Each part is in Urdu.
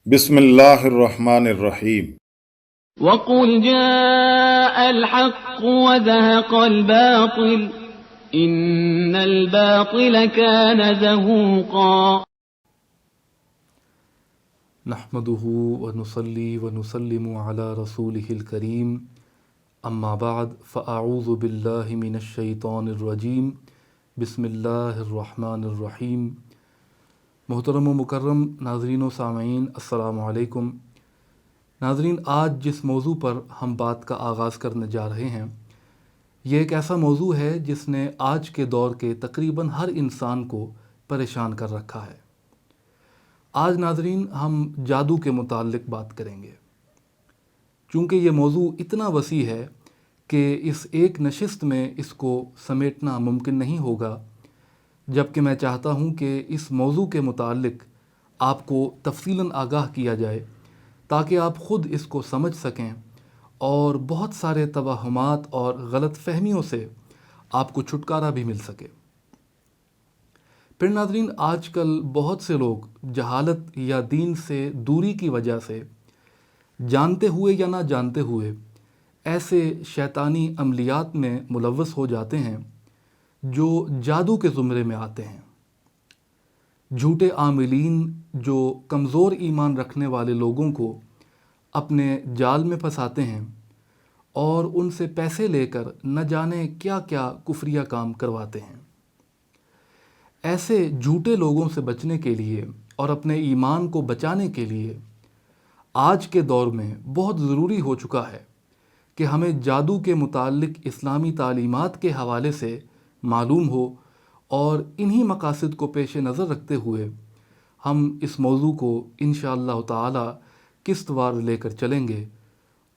بسم اللہ الرحمن الرحیم۔ وقل جاء الحق وزهق الباطل إن الباطل كان زهوقا نحمده ونصلي ونسلم على رسوله الكريم اما بعد فاعوذ باللہ من الشیطان الرجیم بسم اللہ الرحمن الرحیم۔ محترم و مکرم ناظرین و سامعین، السلام علیکم۔ ناظرین، آج جس موضوع پر ہم بات کا آغاز کرنے جا رہے ہیں، یہ ایک ایسا موضوع ہے جس نے آج کے دور کے تقریباً ہر انسان کو پریشان کر رکھا ہے۔ آج ناظرین ہم جادو کے متعلق بات کریں گے۔ چونکہ یہ موضوع اتنا وسیع ہے کہ اس ایک نشست میں اس کو سمیٹنا ممکن نہیں ہوگا، جبکہ میں چاہتا ہوں کہ اس موضوع کے متعلق آپ کو تفصیلاً آگاہ کیا جائے تاکہ آپ خود اس کو سمجھ سکیں اور بہت سارے توہمات اور غلط فہمیوں سے آپ کو چھٹکارا بھی مل سکے۔ پھر ناظرین، آج کل بہت سے لوگ جہالت یا دین سے دوری کی وجہ سے جانتے ہوئے یا نہ جانتے ہوئے ایسے شیطانی عملیات میں ملوث ہو جاتے ہیں جو جادو کے زمرے میں آتے ہیں۔ جھوٹے عاملین جو کمزور ایمان رکھنے والے لوگوں کو اپنے جال میں پھنساتے ہیں اور ان سے پیسے لے کر نہ جانے کیا کیا کفریہ کام کرواتے ہیں۔ ایسے جھوٹے لوگوں سے بچنے کے لیے اور اپنے ایمان کو بچانے کے لیے آج کے دور میں بہت ضروری ہو چکا ہے کہ ہمیں جادو کے متعلق اسلامی تعلیمات کے حوالے سے معلوم ہو، اور انہی مقاصد کو پیش نظر رکھتے ہوئے ہم اس موضوع کو انشاءاللہ تعالی قسط وار لے کر چلیں گے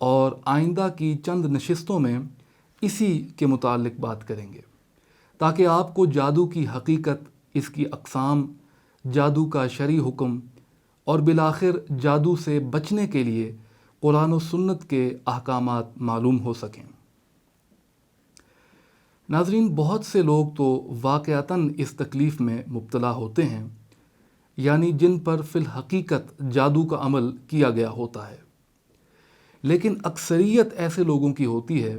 اور آئندہ کی چند نشستوں میں اسی کے متعلق بات کریں گے، تاکہ آپ کو جادو کی حقیقت، اس کی اقسام، جادو کا شرعی حکم اور بالآخر جادو سے بچنے کے لیے قرآن و سنت کے احکامات معلوم ہو سکیں۔ ناظرین، بہت سے لوگ تو واقعتاً اس تکلیف میں مبتلا ہوتے ہیں، یعنی جن پر فی الحقیقت جادو کا عمل کیا گیا ہوتا ہے، لیکن اکثریت ایسے لوگوں کی ہوتی ہے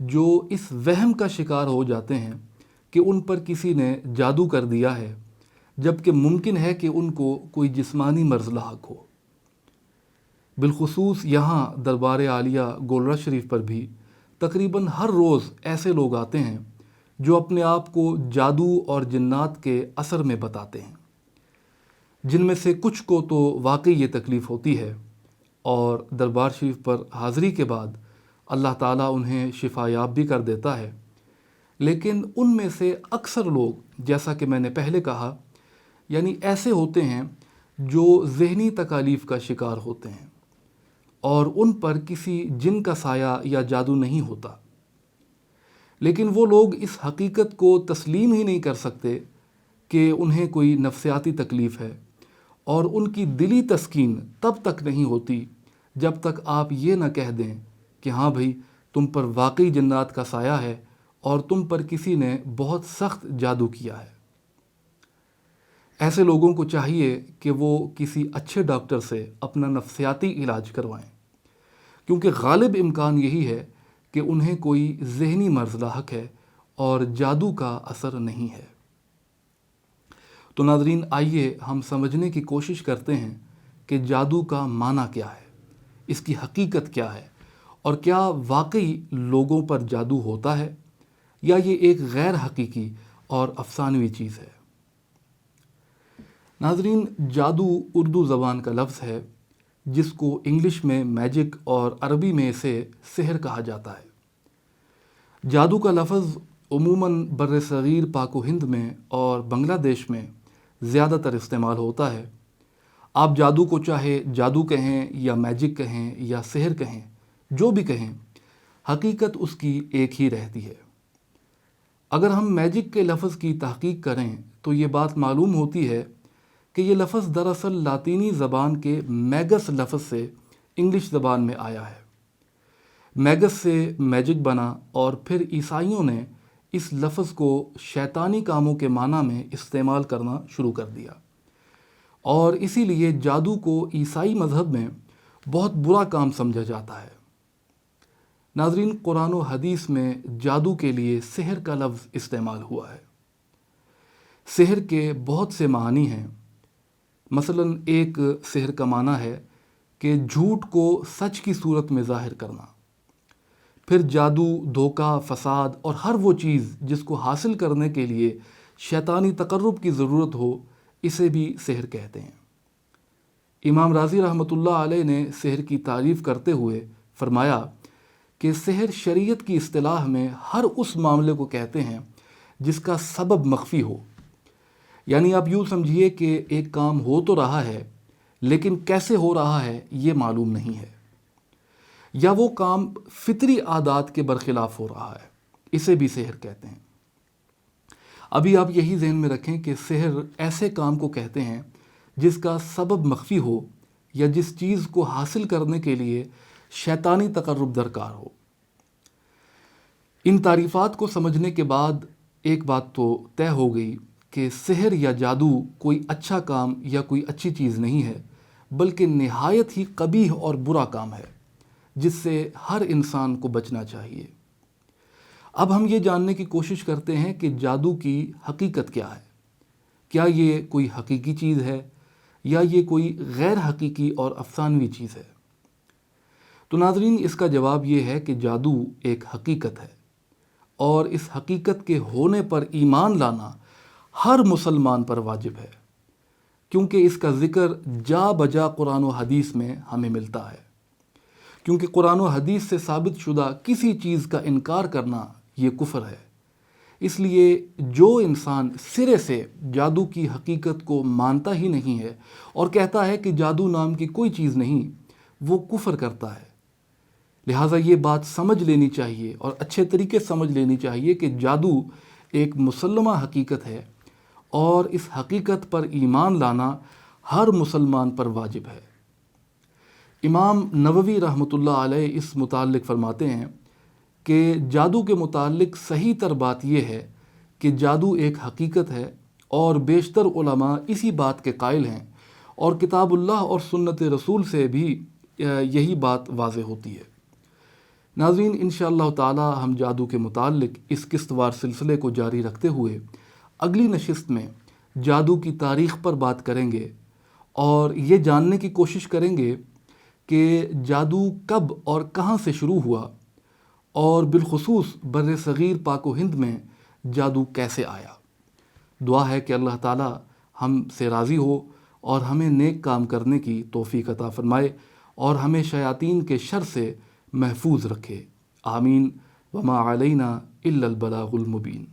جو اس وہم کا شکار ہو جاتے ہیں کہ ان پر کسی نے جادو کر دیا ہے، جبکہ ممکن ہے کہ ان کو کوئی جسمانی مرض لاحق ہو۔ بالخصوص یہاں دربار عالیہ گولڑہ شریف پر بھی تقریباً ہر روز ایسے لوگ آتے ہیں جو اپنے آپ کو جادو اور جنات کے اثر میں بتاتے ہیں، جن میں سے کچھ کو تو واقعی یہ تکلیف ہوتی ہے اور دربار شریف پر حاضری کے بعد اللہ تعالیٰ انہیں شفا یاب بھی کر دیتا ہے، لیکن ان میں سے اکثر لوگ، جیسا کہ میں نے پہلے کہا، یعنی ایسے ہوتے ہیں جو ذہنی تکالیف کا شکار ہوتے ہیں اور ان پر کسی جن کا سایہ یا جادو نہیں ہوتا، لیکن وہ لوگ اس حقیقت کو تسلیم ہی نہیں کر سکتے کہ انہیں کوئی نفسیاتی تکلیف ہے، اور ان کی دلی تسکین تب تک نہیں ہوتی جب تک آپ یہ نہ کہہ دیں کہ ہاں بھئی، تم پر واقعی جنات کا سایہ ہے اور تم پر کسی نے بہت سخت جادو کیا ہے۔ ایسے لوگوں کو چاہیے کہ وہ کسی اچھے ڈاکٹر سے اپنا نفسیاتی علاج کروائیں، کیونکہ غالب امکان یہی ہے کہ انہیں کوئی ذہنی مرض لاحق ہے اور جادو کا اثر نہیں ہے۔ تو ناظرین، آئیے ہم سمجھنے کی کوشش کرتے ہیں کہ جادو کا معنی کیا ہے، اس کی حقیقت کیا ہے، اور کیا واقعی لوگوں پر جادو ہوتا ہے یا یہ ایک غیر حقیقی اور افسانوی چیز ہے۔ ناظرین، جادو اردو زبان کا لفظ ہے جس کو انگلش میں میجک اور عربی میں اسے سحر کہا جاتا ہے۔ جادو کا لفظ عموماً بر صغیر پاک و ہند میں اور بنگلہ دیش میں زیادہ تر استعمال ہوتا ہے۔ آپ جادو کو چاہے جادو کہیں یا میجک کہیں یا سحر کہیں، جو بھی کہیں، حقیقت اس کی ایک ہی رہتی ہے۔ اگر ہم میجک کے لفظ کی تحقیق کریں تو یہ بات معلوم ہوتی ہے کہ یہ لفظ دراصل لاطینی زبان کے میگس لفظ سے انگلش زبان میں آیا ہے۔ میگس سے میجک بنا اور پھر عیسائیوں نے اس لفظ کو شیطانی کاموں کے معنی میں استعمال کرنا شروع کر دیا، اور اسی لیے جادو کو عیسائی مذہب میں بہت برا کام سمجھا جاتا ہے۔ ناظرین، قرآن و حدیث میں جادو کے لیے سحر کا لفظ استعمال ہوا ہے۔ سحر کے بہت سے معنی ہیں۔ مثلا ایک سحر کا معنی ہے کہ جھوٹ کو سچ کی صورت میں ظاہر کرنا۔ پھر جادو، دھوکہ، فساد اور ہر وہ چیز جس کو حاصل کرنے کے لیے شیطانی تقرب کی ضرورت ہو، اسے بھی سحر کہتے ہیں۔ امام رازی رحمۃ اللہ علیہ نے سحر کی تعریف کرتے ہوئے فرمایا کہ سحر شریعت کی اصطلاح میں ہر اس معاملے کو کہتے ہیں جس کا سبب مخفی ہو۔ یعنی آپ یوں سمجھیے کہ ایک کام ہو تو رہا ہے لیکن کیسے ہو رہا ہے یہ معلوم نہیں ہے، یا وہ کام فطری عادات کے برخلاف ہو رہا ہے، اسے بھی سحر کہتے ہیں۔ ابھی آپ یہی ذہن میں رکھیں کہ سحر ایسے کام کو کہتے ہیں جس کا سبب مخفی ہو یا جس چیز کو حاصل کرنے کے لیے شیطانی تقرب درکار ہو۔ ان تعریفات کو سمجھنے کے بعد ایک بات تو طے ہو گئی کہ سحر یا جادو کوئی اچھا کام یا کوئی اچھی چیز نہیں ہے، بلکہ نہایت ہی قبیح اور برا کام ہے جس سے ہر انسان کو بچنا چاہیے۔ اب ہم یہ جاننے کی کوشش کرتے ہیں کہ جادو کی حقیقت کیا ہے۔ کیا یہ کوئی حقیقی چیز ہے یا یہ کوئی غیر حقیقی اور افسانوی چیز ہے؟ تو ناظرین، اس کا جواب یہ ہے کہ جادو ایک حقیقت ہے، اور اس حقیقت کے ہونے پر ایمان لانا ہر مسلمان پر واجب ہے، کیونکہ اس کا ذکر جا بجا قرآن و حدیث میں ہمیں ملتا ہے۔ کیونکہ قرآن و حدیث سے ثابت شدہ کسی چیز کا انکار کرنا یہ کفر ہے۔ اس لیے جو انسان سرے سے جادو کی حقیقت کو مانتا ہی نہیں ہے اور کہتا ہے کہ جادو نام کی کوئی چیز نہیں، وہ کفر کرتا ہے۔ لہٰذا یہ بات سمجھ لینی چاہیے اور اچھے طریقے سمجھ لینی چاہیے کہ جادو ایک مسلمہ حقیقت ہے، اور اس حقیقت پر ایمان لانا ہر مسلمان پر واجب ہے۔ امام نووی رحمۃ اللہ علیہ اس متعلق فرماتے ہیں کہ جادو کے متعلق صحیح تر بات یہ ہے کہ جادو ایک حقیقت ہے، اور بیشتر علماء اسی بات کے قائل ہیں، اور کتاب اللہ اور سنت رسول سے بھی یہی بات واضح ہوتی ہے۔ ناظرین، انشاءاللہ تعالی ہم جادو کے متعلق اس قسط وار سلسلے کو جاری رکھتے ہوئے اگلی نشست میں جادو کی تاریخ پر بات کریں گے، اور یہ جاننے کی کوشش کریں گے کہ جادو کب اور کہاں سے شروع ہوا، اور بالخصوص بر صغیر پاک و ہند میں جادو کیسے آیا۔ دعا ہے کہ اللہ تعالی ہم سے راضی ہو اور ہمیں نیک کام کرنے کی توفیق عطا فرمائے، اور ہمیں شیاطین کے شر سے محفوظ رکھے۔ آمین۔ وما علینا الا البلاغ المبین۔